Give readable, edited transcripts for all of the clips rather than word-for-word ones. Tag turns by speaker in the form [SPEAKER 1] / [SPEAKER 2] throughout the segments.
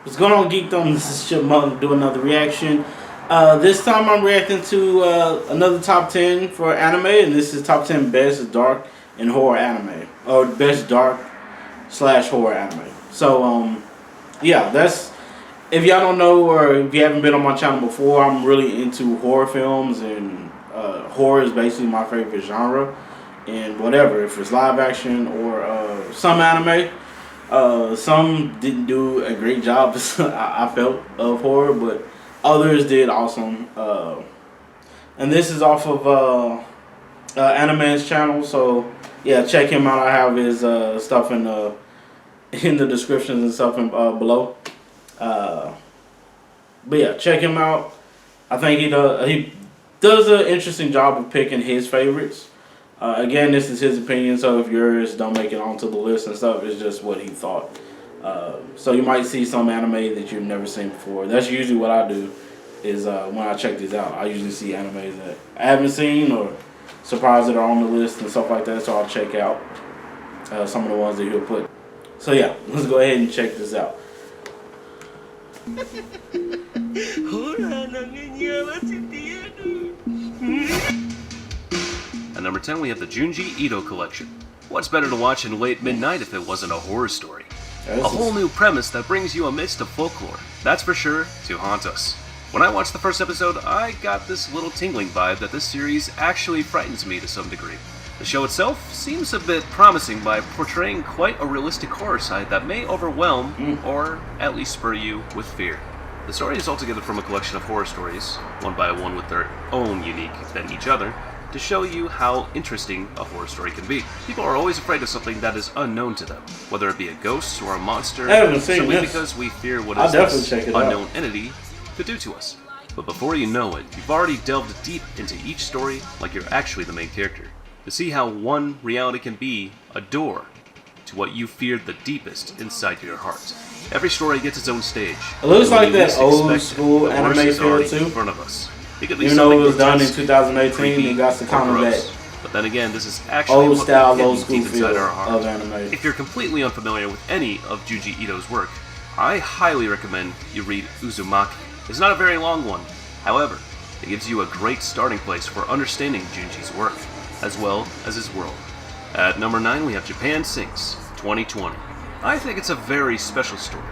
[SPEAKER 1] What's going on, Geekdom? This is Chipmunk doing another reaction. This time I'm reacting to another top 10 for anime, and this is top 10 best dark and horror anime, or best dark slash horror anime. So, yeah, that's if y'all don't know or if you haven't been on my channel before, I'm really into horror films, and horror is basically my favorite genre. And whatever, if it's live action or some anime. Some didn't do a great job, I felt, of horror, but others did awesome. And this is off of Animan's channel, so yeah, check him out. I have his stuff in the descriptions and stuff below. But yeah, check him out. I think he does an interesting job of picking his favorites. Again, this is his opinion, so if yours don't make it onto the list and stuff, it's just what he thought. So you might see some anime that you've never seen before. That's usually what I do, is when I check these out. I usually see animes that I haven't seen or surprised that are on the list and stuff like that, so I'll check out some of the ones that he'll put. So yeah, let's go ahead and check this out.
[SPEAKER 2] At number 10, we have the Junji Ito collection. What's better to watch in late midnight if it wasn't a horror story? A whole new premise that brings you a mist of folklore, that's for sure, to haunt us. When I watched the first episode, I got this little tingling vibe that this series actually frightens me to some degree. The show itself seems a bit promising by portraying quite a realistic horror side that may overwhelm, or at least spur you with fear. The story is altogether from a collection of horror stories, one by one with their own unique than each other, to show you how interesting a horror story can be. People are always afraid of something that is unknown to them, whether it be a ghost or a monster, simply because we fear what this unknown entity could do to us. But before you know it, you've already delved deep into each story like you're actually the main character, to see how one reality can be a door to what you feared the deepest inside your heart. Every story gets its own stage.
[SPEAKER 1] It looks like that old school anime feel too.
[SPEAKER 2] In front of us.
[SPEAKER 1] Even though it was done in 2018, it got to kind of that.
[SPEAKER 2] But then again, this is actually
[SPEAKER 1] old style, old school feel of anime.
[SPEAKER 2] If you're completely unfamiliar with any of Junji Ito's work, I highly recommend you read Uzumaki. It's not a very long one. However, it gives you a great starting place for understanding Junji's work, as well as his world. At number 9, we have Japan Sinks 2020. I think it's a very special story.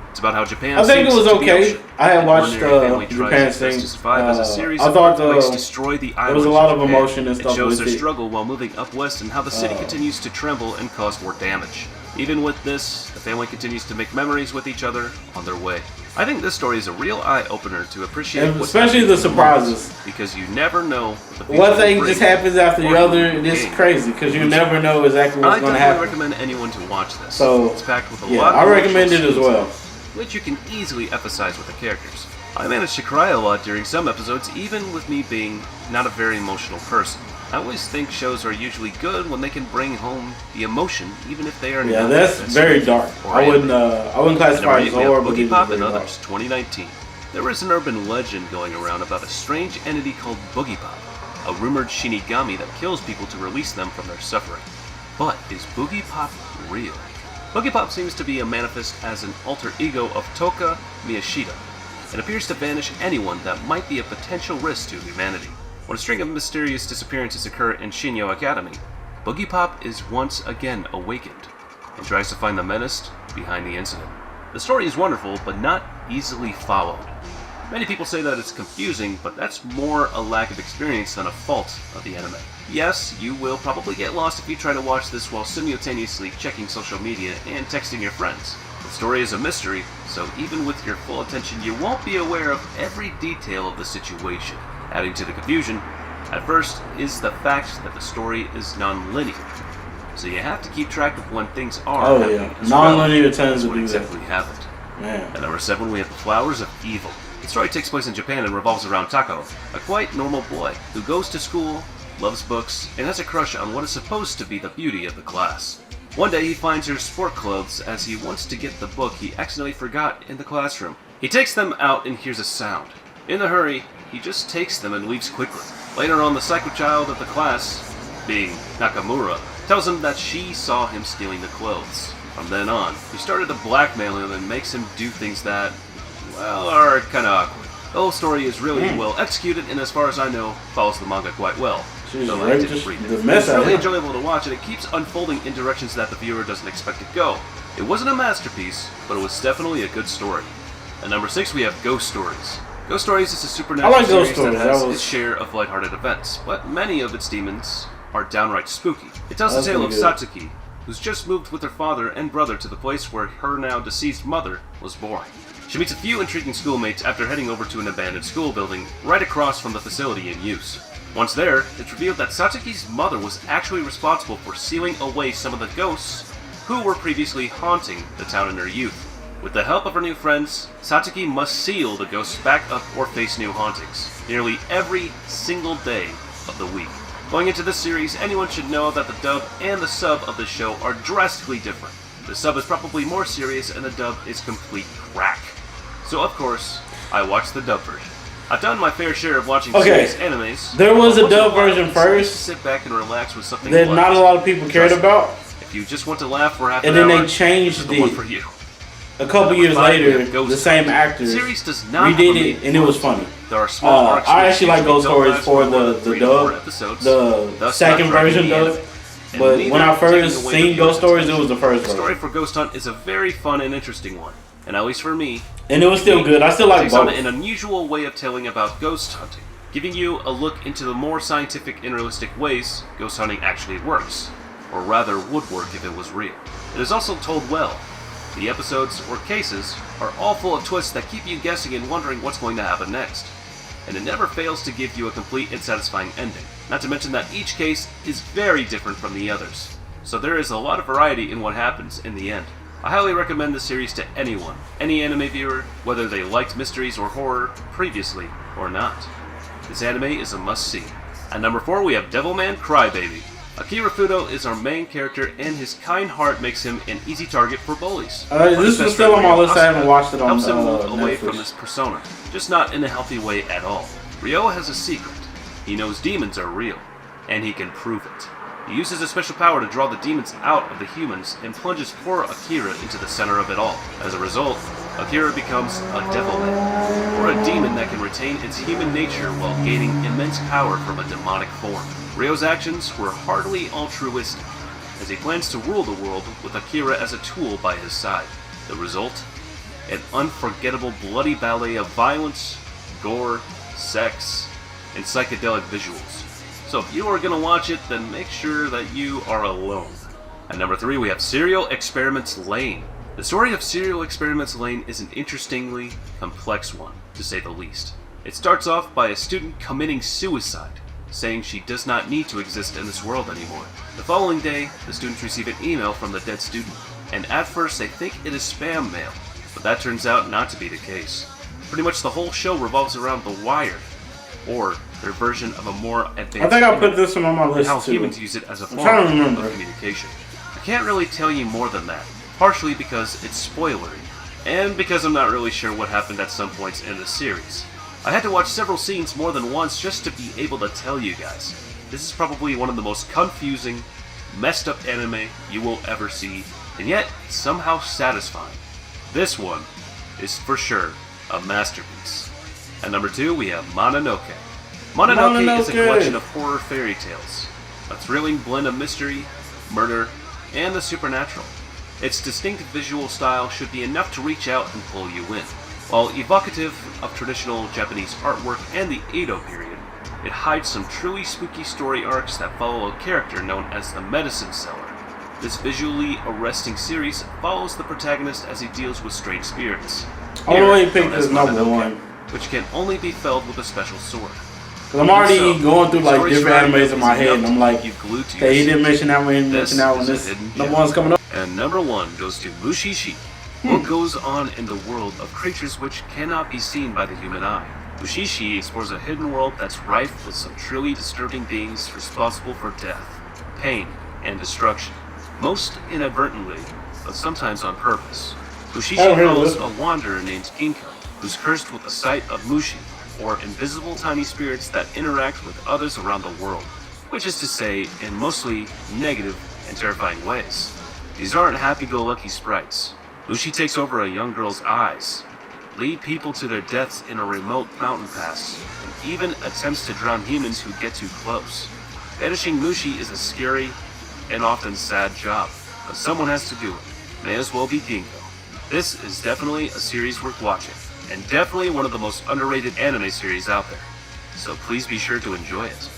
[SPEAKER 2] It's about how Japan.
[SPEAKER 1] I think it was okay. I had watched Japan Sinks. I thought there was a lot of emotion and stuff.
[SPEAKER 2] It shows their struggle while moving up west and how the city continues to tremble and cause more damage. Even with this, the family continues to make memories with each other on their way. I think this story is a real eye-opener to appreciate,
[SPEAKER 1] especially the surprises,
[SPEAKER 2] because you never know
[SPEAKER 1] what thing just happens after the other. It's crazy because you never know exactly what's going to happen.
[SPEAKER 2] I recommend anyone to watch this.
[SPEAKER 1] So
[SPEAKER 2] it's packed with a lot.
[SPEAKER 1] I recommend it as well,
[SPEAKER 2] which you can easily emphasize with the characters. I managed to cry a lot during some episodes, even with me being not a very emotional person. I always think shows are usually good when they can bring home the emotion, even if they are not.
[SPEAKER 1] Yeah, that's very dark. I wouldn't classify it as horror, but
[SPEAKER 2] Boogie Pop and Others, 2019. There is an urban legend going around about a strange entity called Boogie Pop, a rumored Shinigami that kills people to release them from their suffering. But is Boogie Pop real? Boogie Pop seems to be manifest as an alter ego of Toka Miyashita, and appears to banish anyone that might be a potential risk to humanity. When a string of mysterious disappearances occur in Shinyo Academy, Boogie Pop is once again awakened, and tries to find the menace behind the incident. The story is wonderful, but not easily followed. Many people say that it's confusing, but that's more a lack of experience than a fault of the anime. Yes, you will probably get lost if you try to watch this while simultaneously checking social media and texting your friends. The story is a mystery, so even with your full attention, you won't be aware of every detail of the situation. Adding to the confusion, at first, is the fact that the story is non-linear. So you have to keep track of when things are happening.
[SPEAKER 1] Non-linear tends to be
[SPEAKER 2] exactly happened. At number 7, we have The Flowers of Evil. The story takes place in Japan and revolves around Tako, a quite normal boy who goes to school, loves books, and has a crush on what is supposed to be the beauty of the class. One day he finds her sport clothes as he wants to get the book he accidentally forgot in the classroom. He takes them out and hears a sound. In the hurry, he just takes them and leaves quickly. Later on, the psycho child of the class, being Nakamura, tells him that she saw him stealing the clothes. From then on, he started to blackmail him and makes him do things that, well, are kind of awkward. The whole story is really well executed, and as far as I know, follows the manga quite well. Though I didn't read it. It's really enjoyable to watch, and it keeps unfolding in directions that the viewer doesn't expect to go. It wasn't a masterpiece, but it was definitely a good story. At number 6, we have Ghost Stories. Ghost Stories is a supernatural series that has its share of lighthearted events, but many of its demons are downright spooky. It tells the tale of Satsuki, who's just moved with her father and brother to the place where her now deceased mother was born. She meets a few intriguing schoolmates after heading over to an abandoned school building right across from the facility in use. Once there, it's revealed that Satsuki's mother was actually responsible for sealing away some of the ghosts who were previously haunting the town in her youth. With the help of her new friends, Satsuki must seal the ghosts back up or face new hauntings, nearly every single day of the week. Going into this series, anyone should know that the dub and the sub of the show are drastically different. The sub is probably more serious and the dub is complete crack. So of course, I watched the dub version. I've done my fair share of watching serious animes.
[SPEAKER 1] There was a dub version first.
[SPEAKER 2] Sit back and relax with something
[SPEAKER 1] that not a lot of people cared about.
[SPEAKER 2] If you just want to laugh for half an
[SPEAKER 1] hour, and then they changed
[SPEAKER 2] the one for you.
[SPEAKER 1] A couple years later, the same actors redid it, and it was funny.
[SPEAKER 2] There are small arcs
[SPEAKER 1] I actually like Ghost Stories for the dub, the second version dub. But when I first seen Ghost Stories, it was the first version.
[SPEAKER 2] The story for Ghost Hunt is a very fun and interesting one, and at least for me.
[SPEAKER 1] And it was still good. I still like both.
[SPEAKER 2] An unusual way of telling about ghost hunting, giving you a look into the more scientific and realistic ways ghost hunting actually works, or rather would work if it was real. It is also told well. The episodes, or cases, are all full of twists that keep you guessing and wondering what's going to happen next. And it never fails to give you a complete and satisfying ending. Not to mention that each case is very different from the others. So there is a lot of variety in what happens in the end. I highly recommend this series to anyone, any anime viewer, whether they liked mysteries or horror previously or not. This anime is a must-see. At number 4, we have Devilman Crybaby. Akira Fudo is our main character, and his kind heart makes him an easy target for bullies.
[SPEAKER 1] This was still on my list. I haven't watched it on
[SPEAKER 2] helps him move away
[SPEAKER 1] Netflix.
[SPEAKER 2] from this persona, just not in a healthy way at all. Ryo has a secret. He knows demons are real, and he can prove it. He uses a special power to draw the demons out of the humans and plunges poor Akira into the center of it all. As a result, Akira becomes a devilman, or a demon that can retain its human nature while gaining immense power from a demonic form. Ryo's actions were hardly altruistic, as he plans to rule the world with Akira as a tool by his side. The result? An unforgettable bloody ballet of violence, gore, sex, and psychedelic visuals. So if you are going to watch it, then make sure that you are alone. At number 3, we have Serial Experiments Lane. The story of Serial Experiments Lane is an interestingly complex one, to say the least. It starts off by a student committing suicide, saying she does not need to exist in this world anymore. The following day, the students receive an email from the dead student, and at first they think it is spam mail, but that turns out not to be the case. Pretty much the whole show revolves around The Wired, or their version of a more advanced
[SPEAKER 1] I think I'll put this one on my list
[SPEAKER 2] how
[SPEAKER 1] too.
[SPEAKER 2] Humans use it as a form of communication. I can't really tell you more than that, partially because it's spoilery, and because I'm not really sure what happened at some points in the series. I had to watch several scenes more than once just to be able to tell you guys. This is probably one of the most confusing, messed up anime you will ever see, and yet somehow satisfying. This one is for sure a masterpiece. At number 2, we have Mononoke. Mononoke is a collection of horror fairy tales, a thrilling blend of mystery, murder, and the supernatural. Its distinct visual style should be enough to reach out and pull you in. While evocative of traditional Japanese artwork and the Edo period, it hides some truly spooky story arcs that follow a character known as the Medicine Seller. This visually arresting series follows the protagonist as he deals with strange spirits.
[SPEAKER 1] I already picked this number 1,
[SPEAKER 2] which can only be felled with a special sword.
[SPEAKER 1] Cause I'm already going through like different animes in my head, and I'm like, hey, he didn't mention that one, he didn't mention that one. This number 1's coming up.
[SPEAKER 2] And number 1 goes to Mushishi. What goes on in the world of creatures which cannot be seen by the human eye? Mushishi explores a hidden world that's rife with some truly disturbing beings responsible for death, pain, and destruction. Most inadvertently, but sometimes on purpose. Mushishi follows a wanderer named Ginko, who's cursed with the sight of Mushi, or invisible tiny spirits that interact with others around the world, which is to say, in mostly negative and terrifying ways. These aren't happy-go-lucky sprites. Mushi takes over a young girl's eyes, lead people to their deaths in a remote mountain pass, and even attempts to drown humans who get too close. Banishing Mushi is a scary and often sad job, but someone has to do it. May as well be Dingo. This is definitely a series worth watching, and definitely one of the most underrated anime series out there. So please be sure to enjoy it.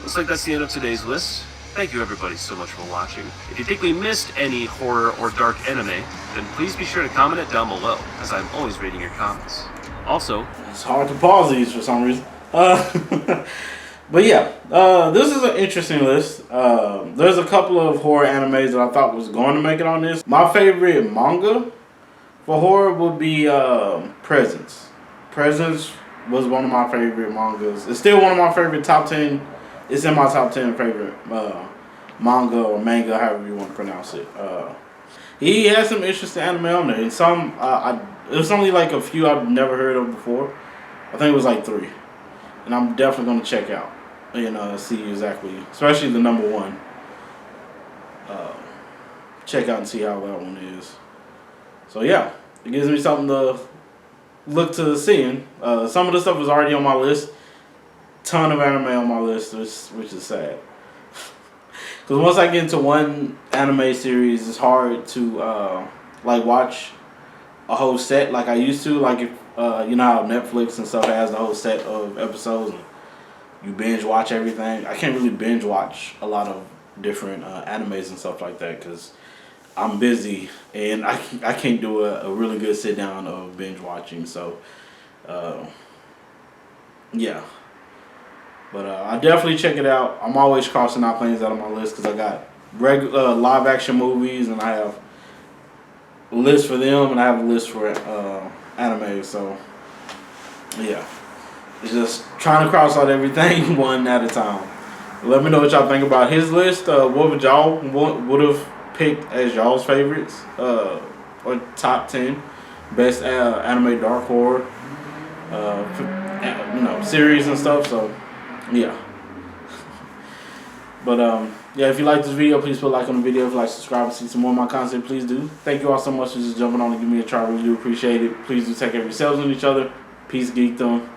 [SPEAKER 2] Looks like that's the end of today's list. Thank you everybody so much for watching. If you think we missed any horror or dark anime, then please be sure to comment it down below, as I'm always reading your comments. Also,
[SPEAKER 1] it's hard to pause these for some reason. But yeah, this is an interesting list. There's a couple of horror animes that I thought was going to make it on this. My favorite manga for horror would be Presence. Presence was one of my favorite mangas. It's still one of my favorite top 10. It's in my top 10 favorite manga or manga, however you want to pronounce it. He has some interesting anime on there. And some, it was only like a few I've never heard of before. I think it was like 3. And I'm definitely going to check out. See exactly, especially the number 1. Check out and see how that one is. So yeah, it gives me something to look to seeing. Some of the stuff is already on my list. Ton of anime on my list, which is sad. Because once I get into one anime series, it's hard to like watch a whole set like I used to. Like if you know how Netflix and stuff has the whole set of episodes and you binge watch everything. I can't really binge watch a lot of different animes and stuff like that because I'm busy and I can't do a really good sit down of binge watching. So yeah. But I definitely check it out. I'm always crossing out things out of my list because I got regular live action movies and I have a list for them and I have a list for anime. So yeah, it's just trying to cross out everything one at a time. Let me know what y'all think about his list. What would y'all would have picked as y'all's favorites or top 10 best anime dark horror series and stuff. So. Yeah. But yeah, if you like this video, please put a like on the video. If you like, subscribe and see some more of my content, please do. Thank you all so much for just jumping on and giving me a try. I really do appreciate it. Please do take care of yourselves and each other. Peace, geekdom.